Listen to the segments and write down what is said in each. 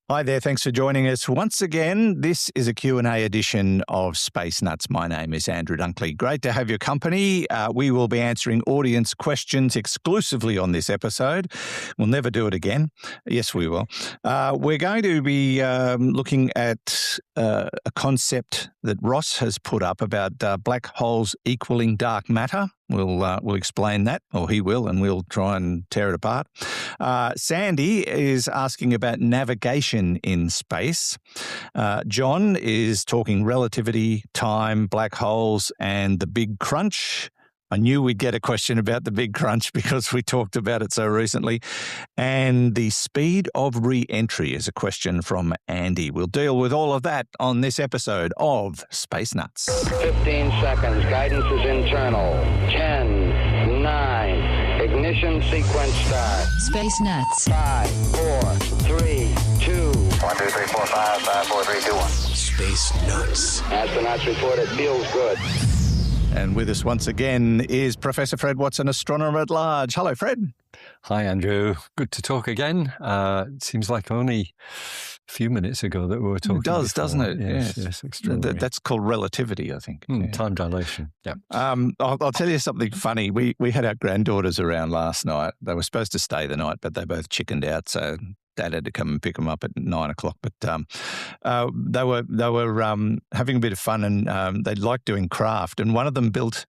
Hi there, thanks for joining us once again. This is a Q&A edition of Space Nuts. My name is Andrew Dunkley. Great to have your company. We will be answering audience questions exclusively on this episode. We'll never do it again. Yes, we will. We're going to be looking at a concept that Ross has put up about black holes equaling dark matter. We'll explain that, or he will, and we'll try and tear it apart. Sandy is asking about navigation in space. John is talking relativity, time, black holes, and the big crunch. I knew we'd get a question about the big crunch because we talked about it so recently. And the speed of re-entry is a question from Andy. We'll deal with all of that on this episode of Space Nuts. 15 seconds. Guidance is internal. 10, 9. Ignition sequence start. Space Nuts. 5, 4, 3, 2. 1, 2, 3, 4, 5, 5, 4, 3, 2, 1. Space Nuts. Astronauts report it feels good. And with us once again is Professor Fred Watson, astronomer at large. Hello, Fred. Hi, Andrew. Good to talk again. It seems like only a few minutes ago that we were talking. It does, before. doesn't it? Yes, extraordinary. That's called relativity, I think. Yeah. Time dilation. Yeah. I'll tell you something funny. We had our granddaughters around last night. They were supposed to stay the night, but they both chickened out, so Dad had to come and pick them up at 9 o'clock. But they were having a bit of fun, and they liked doing craft. And one of them built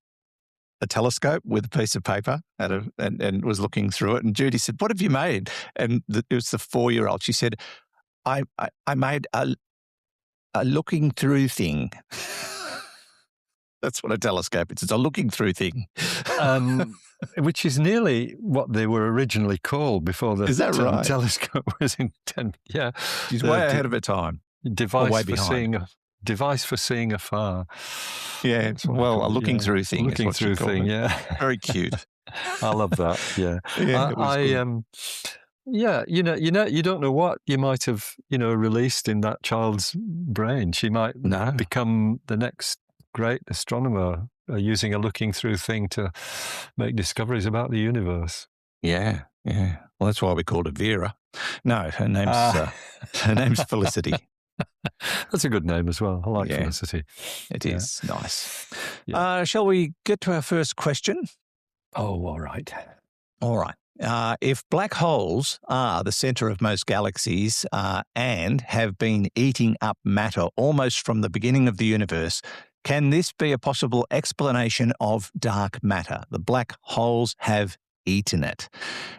a telescope with a piece of paper and was looking through it. And Judy said, "What have you made?" And it was the 4-year-old. She said, "I made a looking through thing." That's what a telescope is. It's a looking through thing. Which is nearly what they were originally called before the Is that right? telescope was intended. Yeah. She's way ahead of her time. Device way for behind. device for seeing afar. Yeah, well, a looking through thing. Looking through thing, yeah. Very cute. I love that. Yeah. Yeah, it was good. Yeah, you don't know what you might have, released in that child's brain. She might become the next great astronomer using a looking through thing to make discoveries about the universe. Yeah. Well, that's why we called her Vera. No, her name's Felicity. That's a good name as well. I like Felicity. It is nice. Yeah. Shall we get to our first question? Oh, all right. All right. If black holes are the center of most galaxies and have been eating up matter almost from the beginning of the universe, can this be a possible explanation of dark matter? The black holes have eaten it.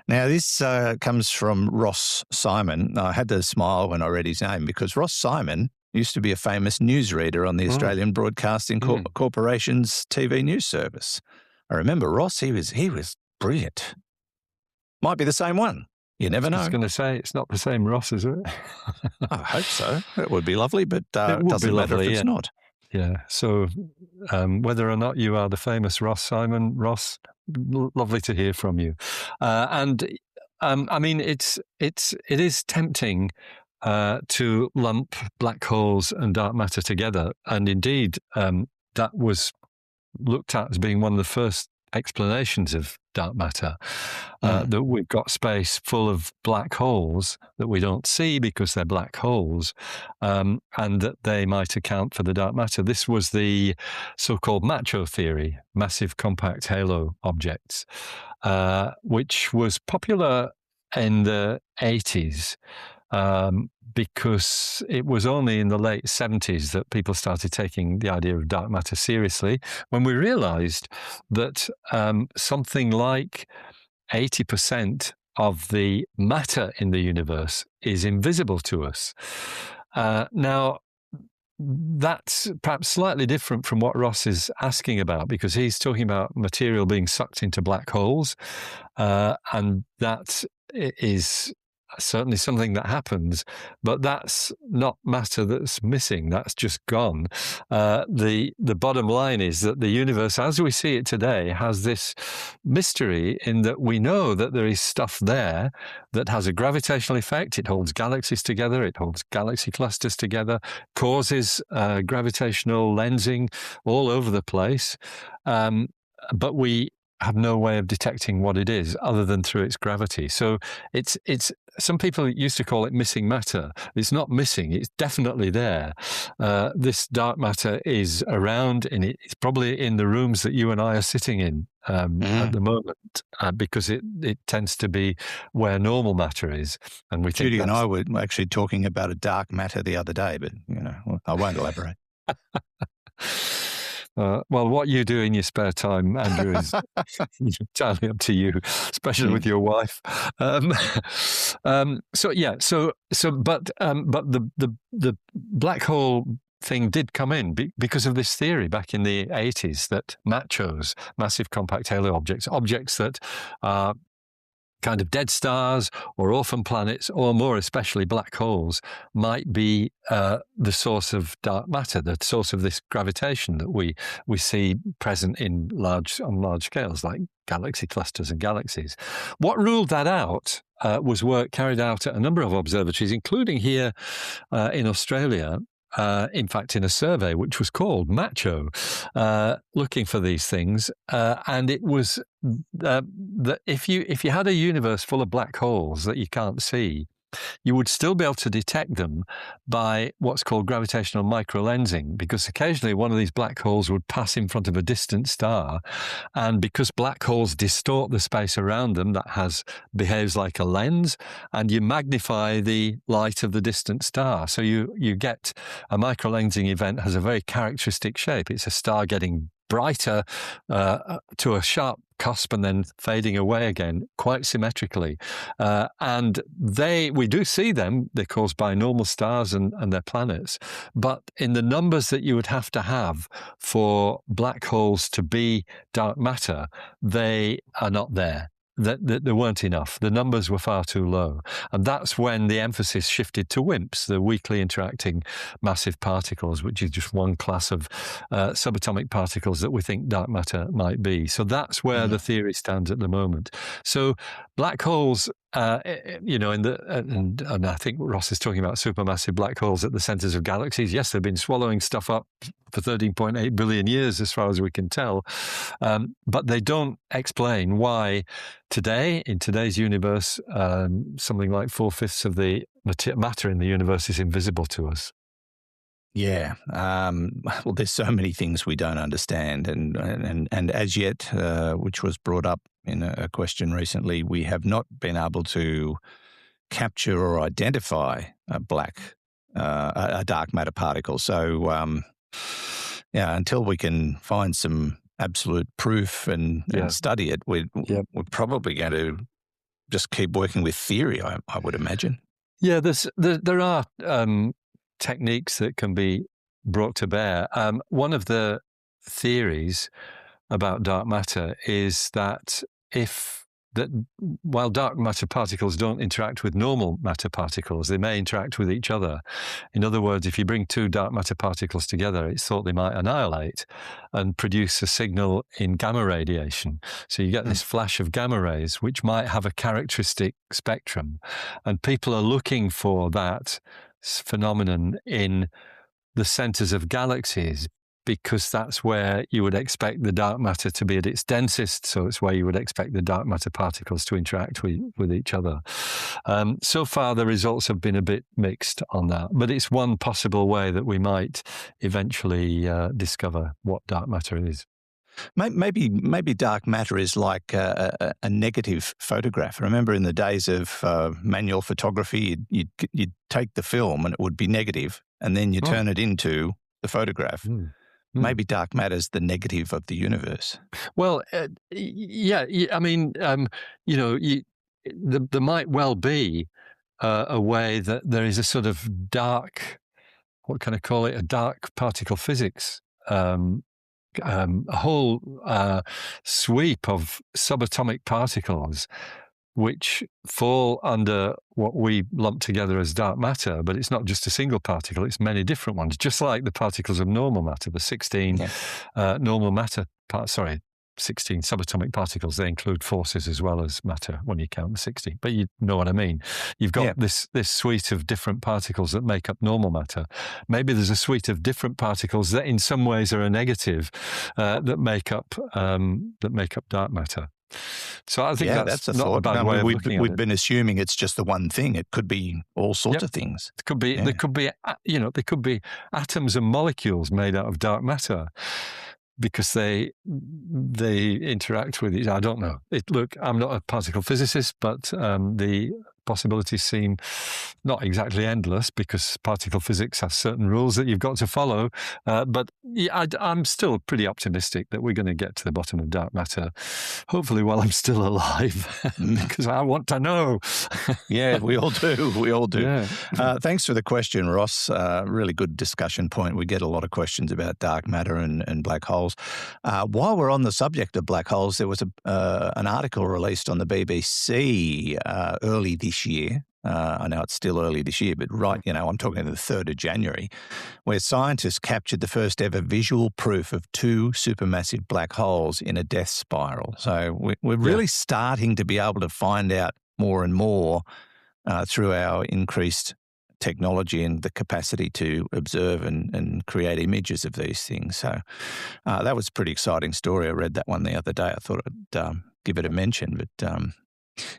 Now, this comes from Ross Simon. I had to smile when I read his name because Ross Simon used to be a famous newsreader on the Australian Broadcasting Corporation's TV news service. I remember Ross. He was brilliant. Might be the same one. You never know. I was going to say, it's not the same Ross, is it? I hope so. It would be lovely, but it would doesn't be matter lovely, if it's not. Yeah. So whether or not you are the famous Ross Simon, Ross, lovely to hear from you. And I mean, it is tempting to lump black holes and dark matter together. And indeed, that was looked at as being one of the first explanations of dark matter, that we've got space full of black holes that we don't see because they're black holes, and that they might account for the dark matter. This was the so-called macho theory, massive compact halo objects, which was popular in the 80s, because it was only in the late 70s that people started taking the idea of dark matter seriously, when we realized that something like 80% of the matter in the universe is invisible to us. Now, that's perhaps slightly different from what Ross is asking about, because he's talking about material being sucked into black holes, and that is certainly something that happens, but that's not matter that's missing. That's just gone. The bottom line is that the universe, as we see it today, has this mystery in that we know that there is stuff there that has a gravitational effect. It holds galaxies together. It holds galaxy clusters together, causes gravitational lensing all over the place. But we have no way of detecting what it is other than through its gravity. So it's some people used to call it missing matter. It's not missing, it's definitely there. This dark matter is around, and it's probably in the rooms that you and I are sitting in at the moment, because it tends to be where normal matter is. And we think Judy and I were actually talking about a dark matter the other day, but I won't elaborate. Well, what you do in your spare time, Andrew, is entirely up to you, especially with your wife. But the black hole thing did come in because of this theory back in the 80s that MACHOs, massive compact halo objects that are kind of dead stars or orphan planets, or more especially black holes, might be the source of dark matter, the source of this gravitation that we see present on large scales, like galaxy clusters and galaxies. What ruled that out was work carried out at a number of observatories, including here in Australia. In fact, in a survey which was called MACHO, looking for these things, and it was that if you had a universe full of black holes that you can't see, you would still be able to detect them by what's called gravitational microlensing, because occasionally one of these black holes would pass in front of a distant star, and because black holes distort the space around them, that behaves like a lens, and you magnify the light of the distant star. So you get a microlensing event has a very characteristic shape. It's a star getting brighter to a sharp cusp and then fading away again, quite symmetrically. And we do see them. They're caused by normal stars and their planets. But in the numbers that you would have to have for black holes to be dark matter, they are not there. There weren't enough. The numbers were far too low. And that's when the emphasis shifted to WIMPs, the weakly interacting massive particles, which is just one class of subatomic particles that we think dark matter might be. So that's where the theory stands at the moment. So black holes, and I think Ross is talking about supermassive black holes at the centers of galaxies. Yes, they've been swallowing stuff up for 13.8 billion years, as far as we can tell. But they don't explain why in today's universe, something like 4/5 of the matter in the universe is invisible to us. Yeah. Well, there's so many things we don't understand. And as yet, which was brought up in a question recently, we have not been able to capture or identify a dark matter particle. So, until we can find some absolute proof and study it, we're probably going to just keep working with theory, I would imagine. Yeah, there are techniques that can be brought to bear. One of the theories about dark matter is that while dark matter particles don't interact with normal matter particles, they may interact with each other. In other words, if you bring two dark matter particles together, it's thought they might annihilate and produce a signal in gamma radiation. So you get this flash of gamma rays, which might have a characteristic spectrum. And people are looking for that phenomenon in the centers of galaxies, because that's where you would expect the dark matter to be at its densest. So it's where you would expect the dark matter particles to interact with each other. So far, the results have been a bit mixed on that, but it's one possible way that we might eventually discover what dark matter is. Maybe dark matter is like a negative photograph. Remember, in the days of manual photography, you'd take the film and it would be negative, and then you turn it into the photograph. Maybe dark matter is the negative of the universe. Well, I mean, there might well be a way that there is a sort of dark, what can I call it, a dark particle physics, a whole sweep of subatomic particles which fall under what we lump together as dark matter, but it's not just a single particle, it's many different ones, just like the particles of normal matter, the 16 normal matter 16 subatomic particles. They include forces as well as matter when you count the 60. But you know what I mean. You've got this suite of different particles that make up normal matter. Maybe there's a suite of different particles that in some ways are a negative that make up dark matter. So I think that's a not thought. a bad way of looking at it. We've been assuming it's just the one thing. It could be all sorts of things. It could be. There could be. There could be atoms and molecules made out of dark matter because they interact with each other. I don't know. Look, I'm not a particle physicist, but the possibilities seem not exactly endless because particle physics has certain rules that you've got to follow. But I'm still pretty optimistic that we're going to get to the bottom of dark matter, hopefully while I'm still alive, because I want to know. Yeah, we all do. We all do. Yeah. Thanks for the question, Ross. Really good discussion point. We get a lot of questions about dark matter and black holes. While we're on the subject of black holes, there was an article released on the BBC early this year. I know it's still early this year, but I'm talking the 3rd of January, where scientists captured the first ever visual proof of 2 supermassive black holes in a death spiral. So we're really starting to be able to find out more and more through our increased technology and the capacity to observe and create images of these things. So that was a pretty exciting story. I read that one the other day. I thought I'd give it a mention, but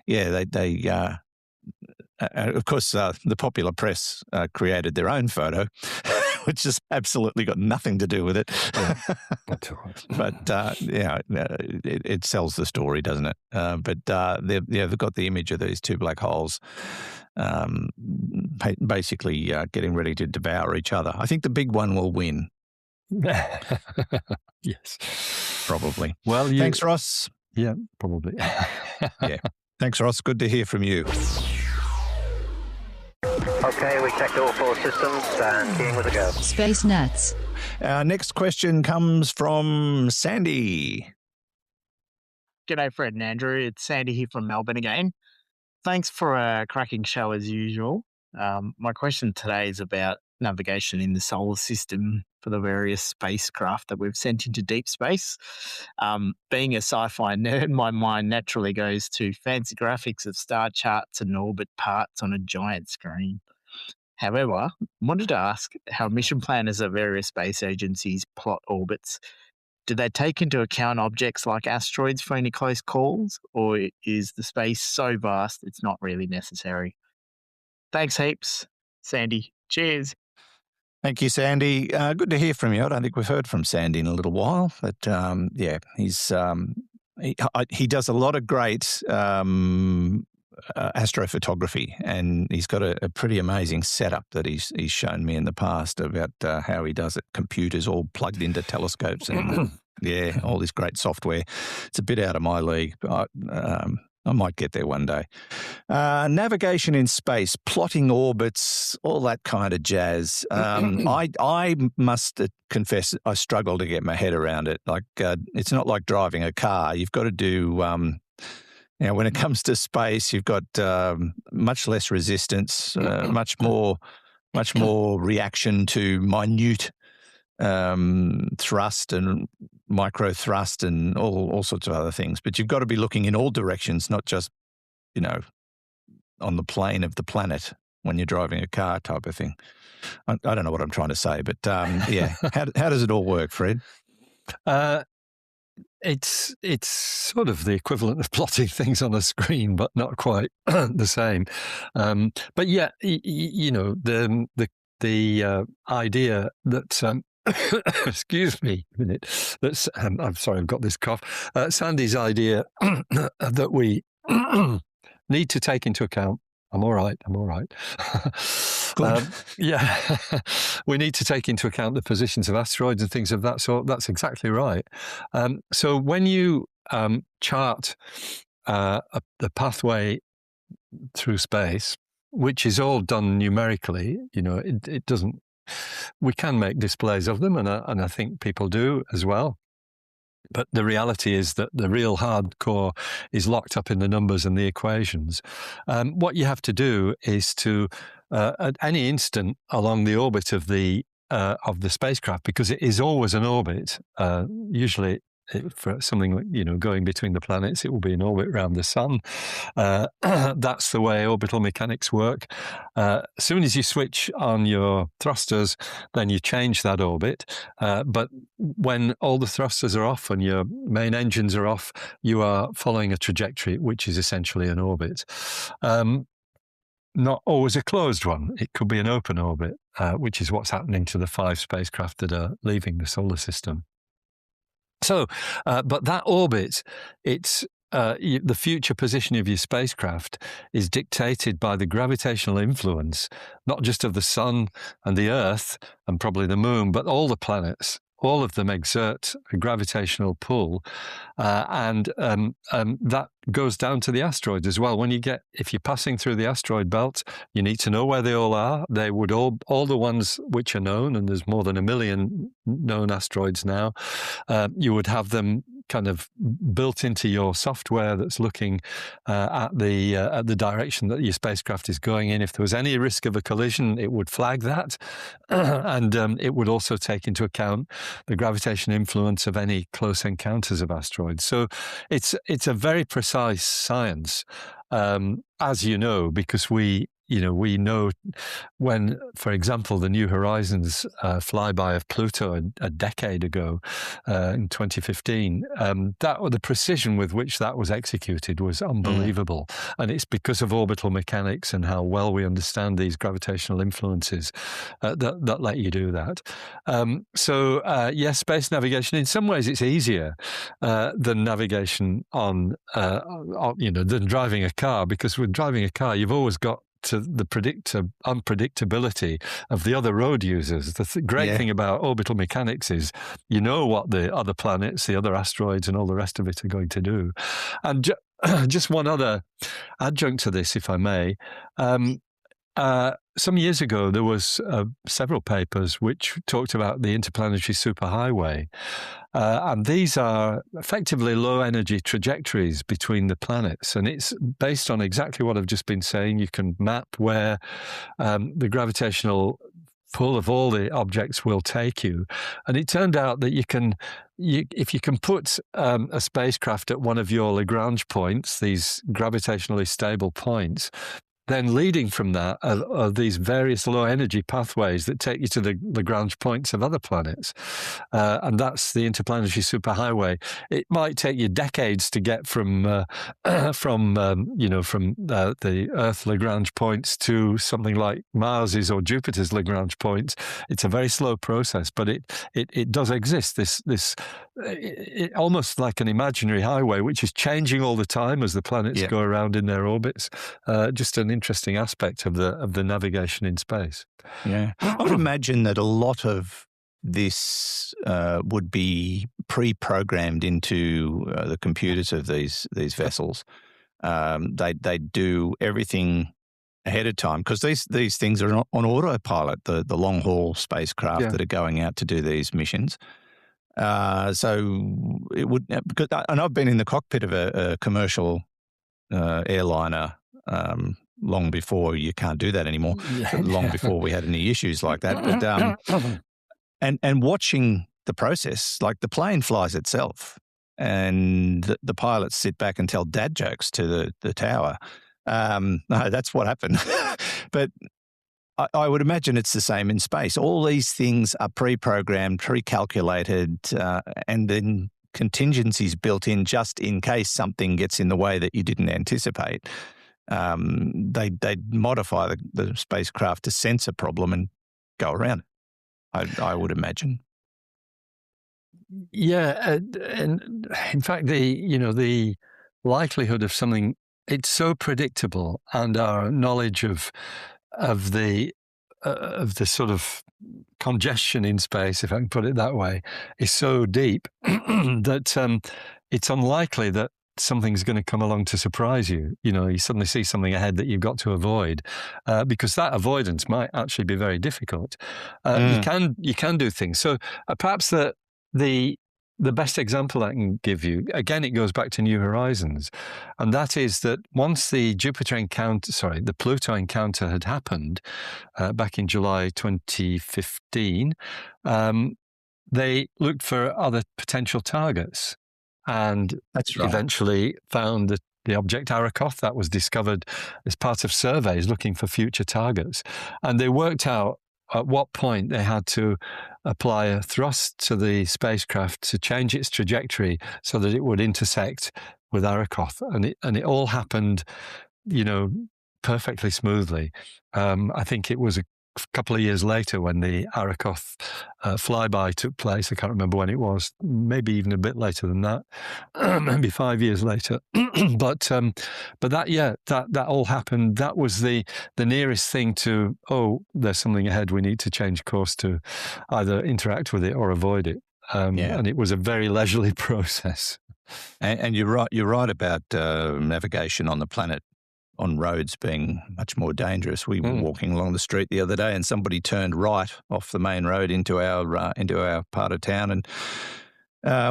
they of course, the popular press created their own photo, which has absolutely got nothing to do with it. But it sells the story, doesn't it? But they've got the image of these 2 black holes basically getting ready to devour each other. I think the big one will win. Yes. Probably. Well, thanks, Ross. Yeah, probably. Yeah. Thanks, Ross. Good to hear from you. Okay, we checked all 4 systems and keying with a go. Space Nuts. Our next question comes from Sandy. G'day, Fred and Andrew. It's Sandy here from Melbourne again. Thanks for a cracking show as usual. My question today is about navigation in the solar system for the various spacecraft that we've sent into deep space. Being a sci-fi nerd, my mind naturally goes to fancy graphics of star charts and orbit parts on a giant screen. However, I wanted to ask how mission planners at various space agencies plot orbits. Do they take into account objects like asteroids for any close calls, or is the space so vast it's not really necessary? Thanks heaps, Sandy. Cheers. Thank you, Sandy. Good to hear from you. I don't think we've heard from Sandy in a little while, but he does a lot of great astrophotography, and he's got a pretty amazing setup that he's shown me in the past about how he does it. Computers all plugged into telescopes and all this great software. It's a bit out of my league, but I might get there one day. Navigation in space, plotting orbits, all that kind of jazz. I must confess I struggle to get my head around it. Like it's not like driving a car. You've got to do when it comes to space, you've got much less resistance, much more reaction to minute thrust and micro thrust and all sorts of other things. But you've got to be looking in all directions, not just on the plane of the planet when you're driving a car type of thing. I don't know what I'm trying to say, but how does it all work, Fred? It's sort of the equivalent of plotting things on a screen, but not quite the same. But yeah, the idea that excuse me a minute. That's I'm sorry, I've got this cough. Sandy's idea that we need to take into account. I'm all right. We need to take into account the positions of asteroids and things of that sort. That's exactly right. So when you chart the pathway through space, which is all done numerically, it doesn't. We can make displays of them, and I think people do as well. But the reality is that the real hardcore is locked up in the numbers and the equations. What you have to do is to, at any instant along the orbit of the spacecraft, because it is always an orbit, usually for something like, going between the planets, it will be in orbit around the sun. That's the way orbital mechanics work. As soon as you switch on your thrusters, then you change that orbit. But when all the thrusters are off and your main engines are off, you are following a trajectory, which is essentially an orbit. Not always a closed one. It could be an open orbit, which is what's happening to the 5 spacecraft that are leaving the solar system. So, but that orbit, it's the future position of your spacecraft is dictated by the gravitational influence, not just of the sun and the Earth and probably the moon, but all the planets. All of them exert a gravitational pull, and that goes down to the asteroids as well. If you're passing through the asteroid belt, you need to know where they all are. They would all the ones which are known, and there's more than 1 million known asteroids now. You would have them kind of built into your software that's looking at the direction that your spacecraft is going in. If there was any risk of a collision, it would flag that, and it would also take into account the gravitational influence of any close encounters of asteroids. So it's a very precise science, as you know, because we know when, for example, the New Horizons flyby of Pluto a decade ago, in 2015, the precision with which that was executed was unbelievable. And it's because of orbital mechanics and how well we understand these gravitational influences that let you do that. Yes, space navigation, in some ways it's easier than navigation than driving a car, because with driving a car, you've always got to the unpredictability of the other road users. The great thing about orbital mechanics is you know what the other planets, the other asteroids, and all the rest of it are going to do. And just one other adjunct to this, if I may. Some years ago, there was several papers which talked about the interplanetary superhighway. And these are effectively low-energy trajectories between the planets. And it's based on exactly what I've just been saying. You can map where the gravitational pull of all the objects will take you. And it turned out that if you can put a spacecraft at one of your Lagrange points, these gravitationally stable points, then leading from that are these various low-energy pathways that take you to the Lagrange points of other planets. And that's the interplanetary superhighway. It might take you decades to get from the Earth Lagrange points to something like Mars's or Jupiter's Lagrange points. It's a very slow process, but it does exist. This almost like an imaginary highway, which is changing all the time as the planets go around in their orbits. Just an interesting aspect of the navigation in space. Yeah, I would imagine that a lot of this would be pre-programmed into the computers of these vessels. They do everything ahead of time, because these things are on autopilot. The long haul spacecraft that are going out to do these missions. So it would, and I've been in the cockpit of a commercial airliner long before you can't do that anymore. Long before we had any issues like that. But and watching the process, like the plane flies itself, and the pilots sit back and tell dad jokes to the tower. No, that's what happened. But I would imagine it's the same in space. All these things are pre-programmed, pre-calculated, and then contingencies built in just in case something gets in the way that you didn't anticipate. They'd modify the spacecraft to sense a problem and go around it, I would imagine. Yeah, and in fact, the likelihood of something, it's so predictable, and our knowledge of the sort of congestion in space, if I can put it that way, is so deep that it's unlikely that something's going to come along to surprise you. You suddenly see something ahead that you've got to avoid, because that avoidance might actually be very difficult. You can do things. So perhaps the best example I can give you, again, it goes back to New Horizons, and that is that once the Pluto encounter had happened back in July 2015, they looked for other potential targets. and That's right. eventually found the object Arakoth that was discovered as part of surveys looking for future targets. And they worked out at what point they had to apply a thrust to the spacecraft to change its trajectory so that it would intersect with Arakoth. And it all happened, perfectly smoothly. I think it was a couple of years later when the Arakoth flyby took place. I can't remember when it was, maybe even a bit later than that, maybe 5 years later. but that all happened. That was the nearest thing to, there's something ahead, we need to change course to either interact with it or avoid it. And it was a very leisurely process. And you're right about navigation on the planet on roads being much more dangerous. We were walking along the street the other day, and somebody turned right off the main road into our part of town and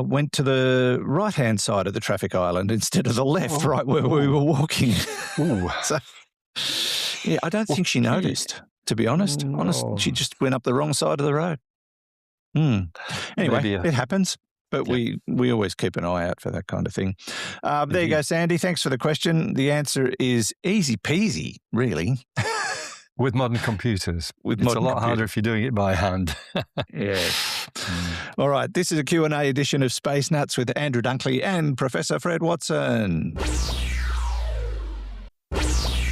went to the right-hand side of the traffic island instead of the left, right where we were walking. So, yeah, I don't think she noticed, to be honest. She just went up the wrong side of the road. Anyway, it happens. But we always keep an eye out for that kind of thing. There you go, Sandy. Thanks for the question. The answer is easy peasy, really. With modern computers. It's a lot harder if you're doing it by hand. Yes. All right. This is a Q&A edition of Space Nuts with Andrew Dunkley and Professor Fred Watson.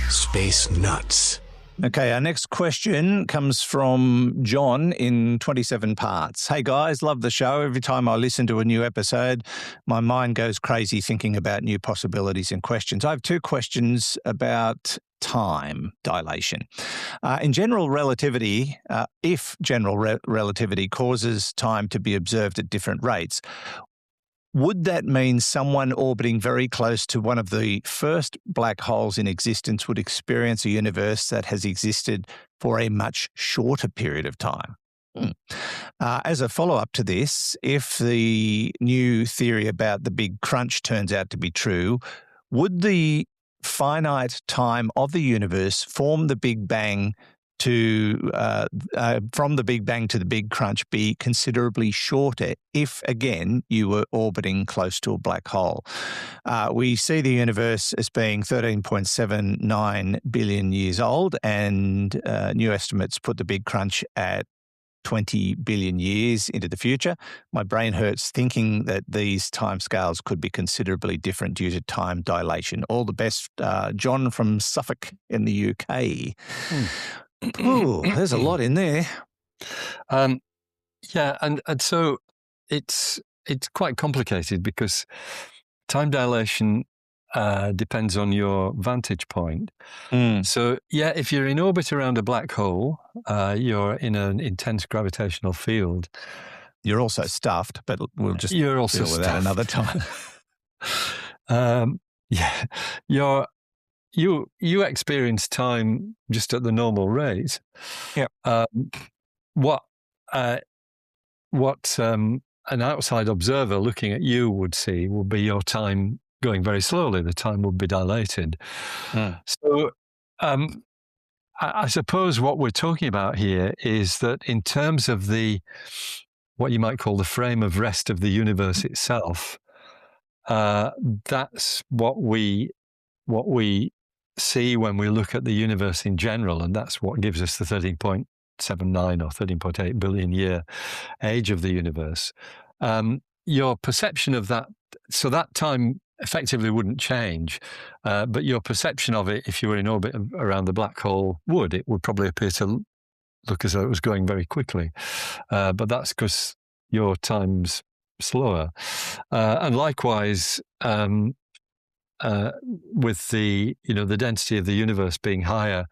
Space Nuts. Okay, our next question comes from John in 27 parts. Hey guys, love the show. Every time I listen to a new episode, my mind goes crazy thinking about new possibilities and questions. I have two questions about time dilation. In general relativity, if general relativity causes time to be observed at different rates, would that mean someone orbiting very close to one of the first black holes in existence would experience a universe that has existed for a much shorter period of time? As a follow-up to this, if the new theory about the Big Crunch turns out to be true, would the finite time of the universe form the Big Bang from the Big Bang to the Big Crunch be considerably shorter if, again, you were orbiting close to a black hole? We see the universe as being 13.79 billion years old, and new estimates put the Big Crunch at 20 billion years into the future. My brain hurts thinking that these timescales could be considerably different due to time dilation. All the best, John from Suffolk in the UK. Ooh, there's a lot in there. And so it's quite complicated because time dilation depends on your vantage point. So if you're in orbit around a black hole, you're in an intense gravitational field. You're also stuffed, but we'll just deal with that another time. You experience time just at the normal rate. Yeah. What an outside observer looking at you would see would be your time going very slowly. The time would be dilated. So I suppose what we're talking about here is that in terms of what you might call the frame of rest of the universe itself, that's what we see when we look at the universe in general, and that's what gives us the 13.79 or 13.8 billion year age of the universe. Your perception of that, so that time effectively wouldn't change, but your perception of it, if you were in orbit around the black hole, it would probably appear to look as though it was going very quickly. But that's because your time's slower. And likewise, with the density of the universe being higher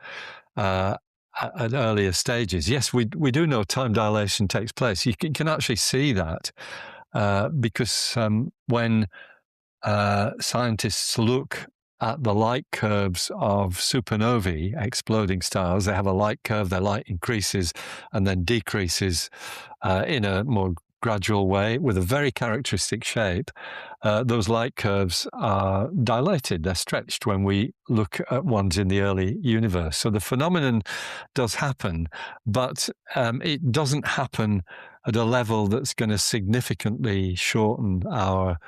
at earlier stages, yes, we do know time dilation takes place. You can actually see that because when scientists look at the light curves of supernovae, exploding stars, they have a light curve, their light increases and then decreases in a more gradual way with a very characteristic shape. Those light curves are dilated, they're stretched when we look at ones in the early universe. So the phenomenon does happen, but it doesn't happen at a level that's going to significantly shorten our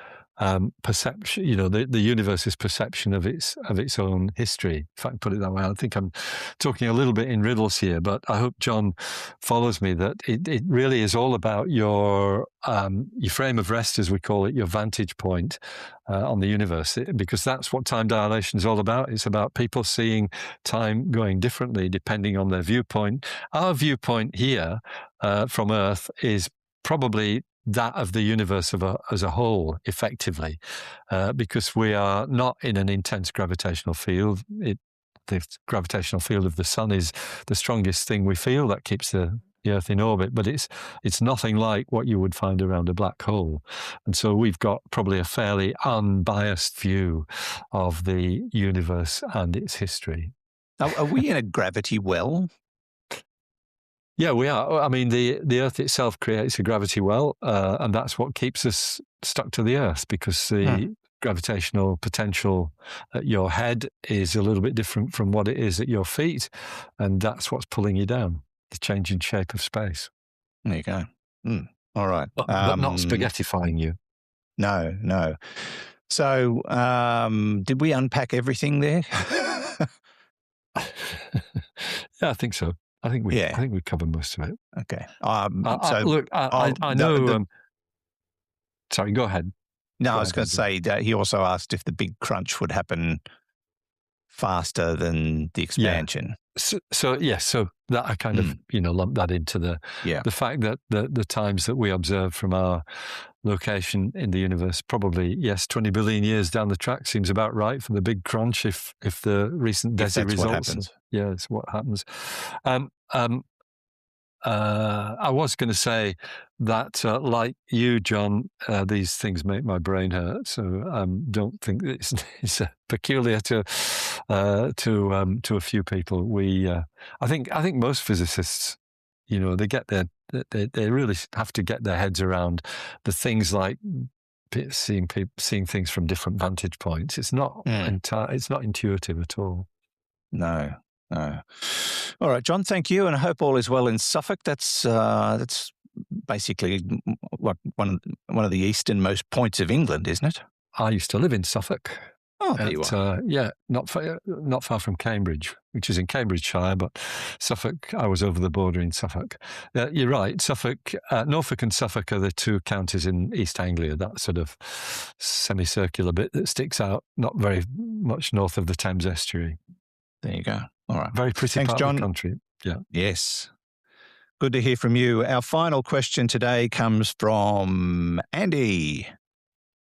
perception, the universe's perception of its own history, if I can put it that way. I think I'm talking a little bit in riddles here, but I hope John follows me that it really is all about your frame of rest, as we call it, your vantage point on the universe, because that's what time dilation is all about. It's about people seeing time going differently depending on their viewpoint. Our viewpoint here from Earth is probably that of the universe as a whole, effectively, because we are not in an intense gravitational field. The gravitational field of the sun is the strongest thing we feel that keeps the Earth in orbit, but it's nothing like what you would find around a black hole. And so we've got probably a fairly unbiased view of the universe and its history. Are we in a gravity well? Yeah, we are. I mean, the Earth itself creates a gravity well, and that's what keeps us stuck to the Earth, because the gravitational potential at your head is a little bit different from what it is at your feet, and that's what's pulling you down, the changing shape of space. There you go. All right. But not spaghettifying you. No. So did we unpack everything there? Yeah, I think so. I think we covered most of it. Okay. Look, I know. Sorry, go ahead. No, I was going to say that he also asked if the big crunch would happen faster than the expansion. Yeah. So that I kind of lumped that into the fact that the times that we observe from our location in the universe, probably 20 billion years down the track seems about right for the big crunch. If the recent DESI results, it's what happens. I was going to say that, like you, John, these things make my brain hurt. So don't think it's peculiar to a few people. I think most physicists, they really have to get their heads around the things like seeing things from different vantage points. It's not it's not intuitive at all. No. All right, John, thank you, and I hope all is well in Suffolk. That's basically what one of the easternmost points of England, isn't it? I used to live in Suffolk. Oh, there you are. Not far from Cambridge, which is in Cambridgeshire, but Suffolk, I was over the border in Suffolk. You're right, Suffolk, Norfolk and Suffolk are the two counties in East Anglia, that sort of semicircular bit that sticks out not very much north of the Thames estuary. There you go. All right. Very pretty Thanks, part John. of the country. Yeah. Yes. Good to hear from you. Our final question today comes from Andy.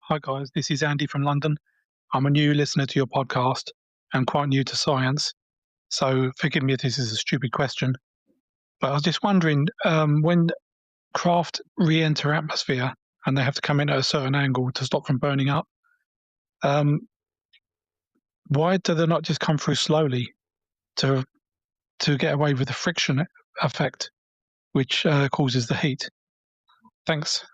Hi, guys. This is Andy from London. I'm a new listener to your podcast and quite new to science. So forgive me if this is a stupid question. But I was just wondering, when craft re-enter atmosphere and they have to come in at a certain angle to stop from burning up, why do they not just come through slowly to get away with the friction effect, which causes the heat? Thanks.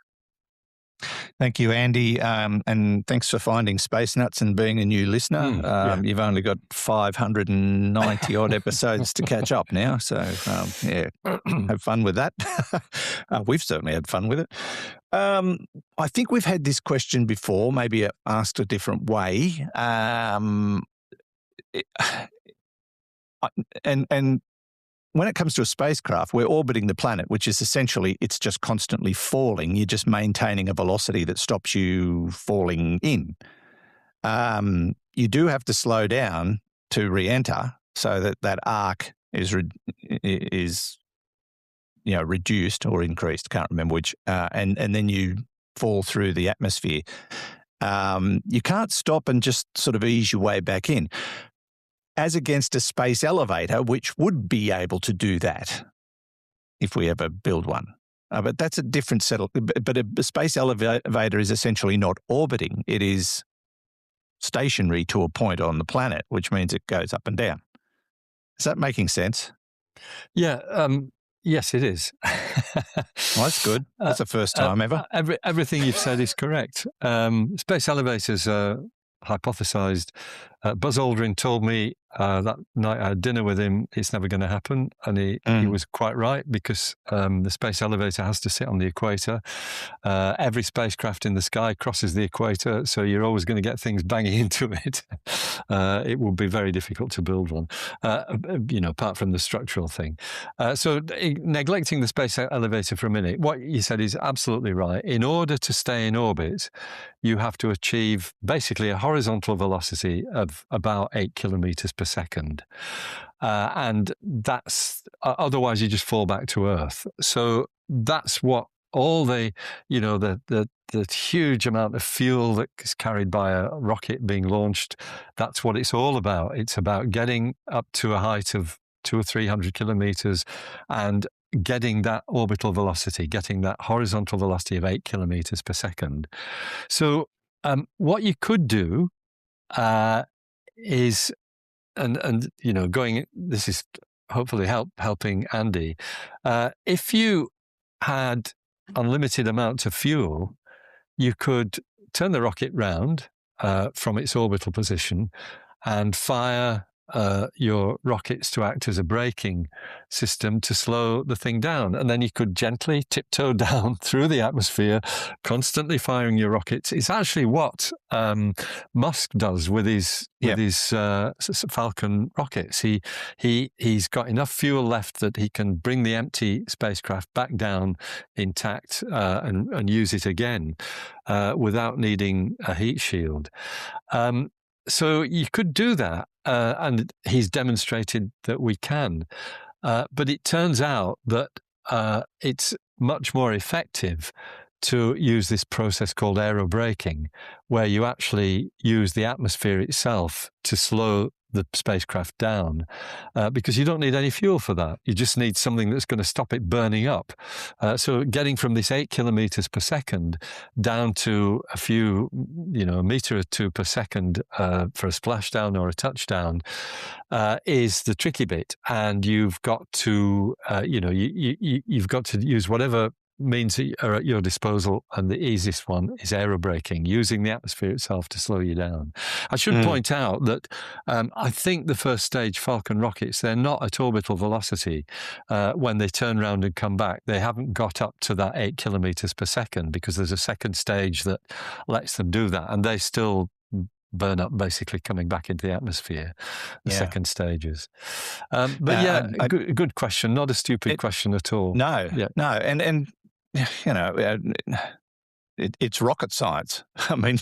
Thank you, Andy, and thanks for finding Space Nuts and being a new listener. You've only got 590 odd episodes to catch up now, so have fun with that. We've certainly had fun with it. I think we've had this question before, maybe asked a different way. And when it comes to a spacecraft, we're orbiting the planet, which is essentially, it's just constantly falling. You're just maintaining a velocity that stops you falling in. You do have to slow down to re-enter so that arc is reduced or increased. Can't remember which. And then you fall through the atmosphere. You can't stop and just sort of ease your way back in, as against a space elevator, which would be able to do that if we ever build one. But that's a different set of... But a space elevator is essentially not orbiting. It is stationary to a point on the planet, which means it goes up and down. Is that making sense? Yeah. Yes, it is. Well, that's good. That's the first time ever. Everything you've said is correct. Space elevators are hypothesized Buzz Aldrin told me that night I had dinner with him, it's never going to happen. And he was quite right, because the space elevator has to sit on the equator. Every spacecraft in the sky crosses the equator, so you're always going to get things banging into it. It would be very difficult to build one, apart from the structural thing. So neglecting the space elevator for a minute, what you said is absolutely right. In order to stay in orbit, you have to achieve basically a horizontal velocity of about 8 kilometers per second. And that's, otherwise you just fall back to Earth. So that's what all the huge amount of fuel that is carried by a rocket being launched, that's what it's all about. It's about getting up to a height of 200 or 300 kilometers and getting that orbital velocity, getting that horizontal velocity of 8 kilometers per second. So what you could do is, and going, this is hopefully helping Andy, if you had unlimited amounts of fuel, you could turn the rocket round from its orbital position and fire your rockets to act as a braking system to slow the thing down. And then you could gently tiptoe down through the atmosphere, constantly firing your rockets. It's actually what Musk does with his Falcon rockets. He's got enough fuel left that he can bring the empty spacecraft back down intact and use it again without needing a heat shield. So you could do that, and he's demonstrated that we can. But it turns out that it's much more effective to use this process called aerobraking, where you actually use the atmosphere itself to slow the spacecraft down, because you don't need any fuel for that. You just need something that's going to stop it burning up. So getting from this 8 kilometers per second down to a few, a meter or two per second for a splashdown or a touchdown is the tricky bit. And you've got to, you've got to use whatever means that are at your disposal, and the easiest one is aerobraking, using the atmosphere itself to slow you down. I should point out that I think the first stage Falcon rockets, they're not at orbital velocity when they turn around and come back. They haven't got up to that 8 kilometers per second, because there's a second stage that lets them do that, and they still burn up, basically coming back into the atmosphere, the second stages. Good question, not a stupid question at all. No, and it's rocket science. I mean,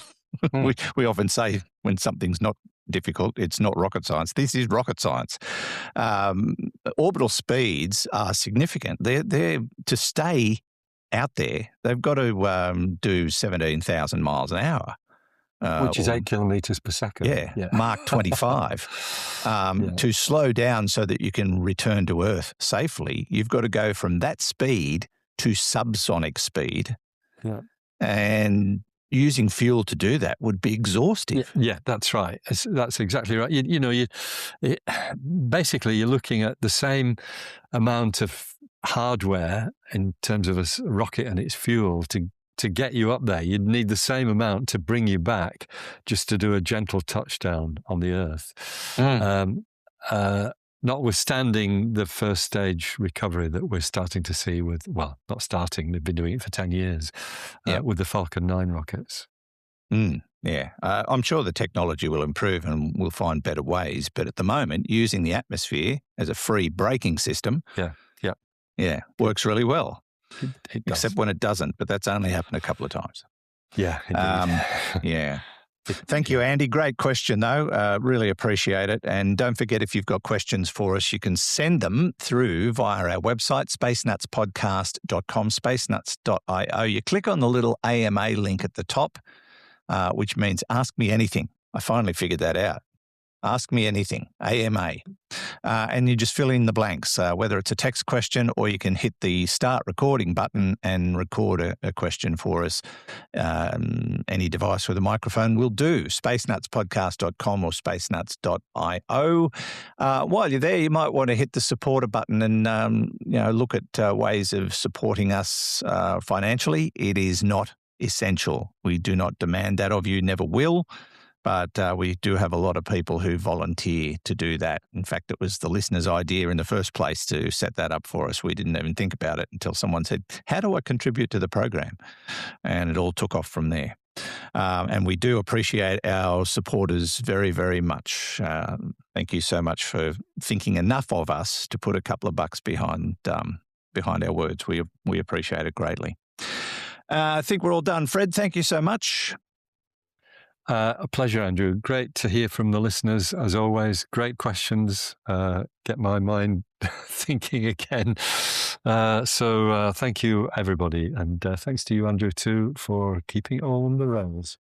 we often say when something's not difficult, it's not rocket science. This is rocket science. Orbital speeds are significant. They're to stay out there, they've got to do 17,000 miles an hour. Which is 8 kilometers per second. Yeah. Mach 25. To slow down so that you can return to Earth safely, you've got to go from that speed to subsonic speed. Yeah. And using fuel to do that would be exhaustive. Yeah, that's right. That's exactly right. Basically, you're looking at the same amount of hardware in terms of a rocket and its fuel to get you up there. You'd need the same amount to bring you back, just to do a gentle touchdown on the Earth. Notwithstanding the first stage recovery that we're starting to see with, well, not starting, they've been doing it for 10 years with the Falcon 9 rockets. I'm sure the technology will improve and we'll find better ways. But at the moment, using the atmosphere as a free braking system works really well. It does. Except when it doesn't, but that's only happened a couple of times. Yeah, indeed. Thank you, Andy. Great question, though. Really appreciate it. And don't forget, if you've got questions for us, you can send them through via our website, spacenutspodcast.com, spacenuts.io. You click on the little AMA link at the top, which means Ask Me Anything. I finally figured that out. Ask Me Anything, AMA. And you just fill in the blanks, whether it's a text question or you can hit the start recording button and record a question for us. Any device with a microphone will do. spacenutspodcast.com or spacenuts.io. While you're there, you might want to hit the supporter button and look at ways of supporting us financially. It is not essential. We do not demand that of you, never will. but we do have a lot of people who volunteer to do that. In fact, it was the listener's idea in the first place to set that up for us. We didn't even think about it until someone said, how do I contribute to the program? And it all took off from there. And we do appreciate our supporters very, very much. Thank you so much for thinking enough of us to put a couple of bucks behind our words. We appreciate it greatly. I think we're all done. Fred, thank you so much. A pleasure, Andrew. Great to hear from the listeners, as always. Great questions. Get my mind thinking again. So thank you, everybody. And thanks to you, Andrew, too, for keeping it all on the rails.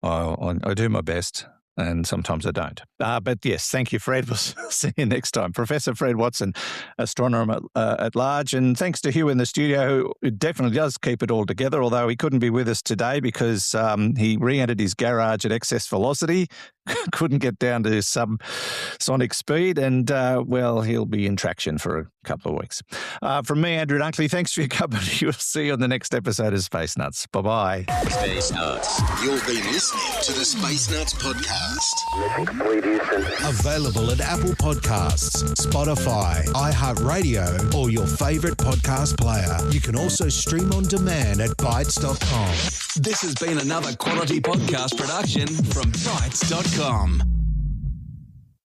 I do my best, and sometimes I don't. But yes, thank you, Fred. We'll see you next time. Professor Fred Watson, astronomer at large. And thanks to Hugh in the studio, who definitely does keep it all together, although he couldn't be with us today because he re-entered his garage at excess velocity, couldn't get down to subsonic speed, and, well, he'll be in traction for a couple of weeks. From me, Andrew Dunkley, thanks for your company. We'll see you on the next episode of Space Nuts. Bye-bye. Space Nuts. You've been listening to the Space Nuts podcast. Mission complete, Houston. Available at Apple Podcasts, Spotify, iHeartRadio, or your favourite podcast player. You can also stream on demand at Bytes.com. This has been another quality podcast production from Bytes.com.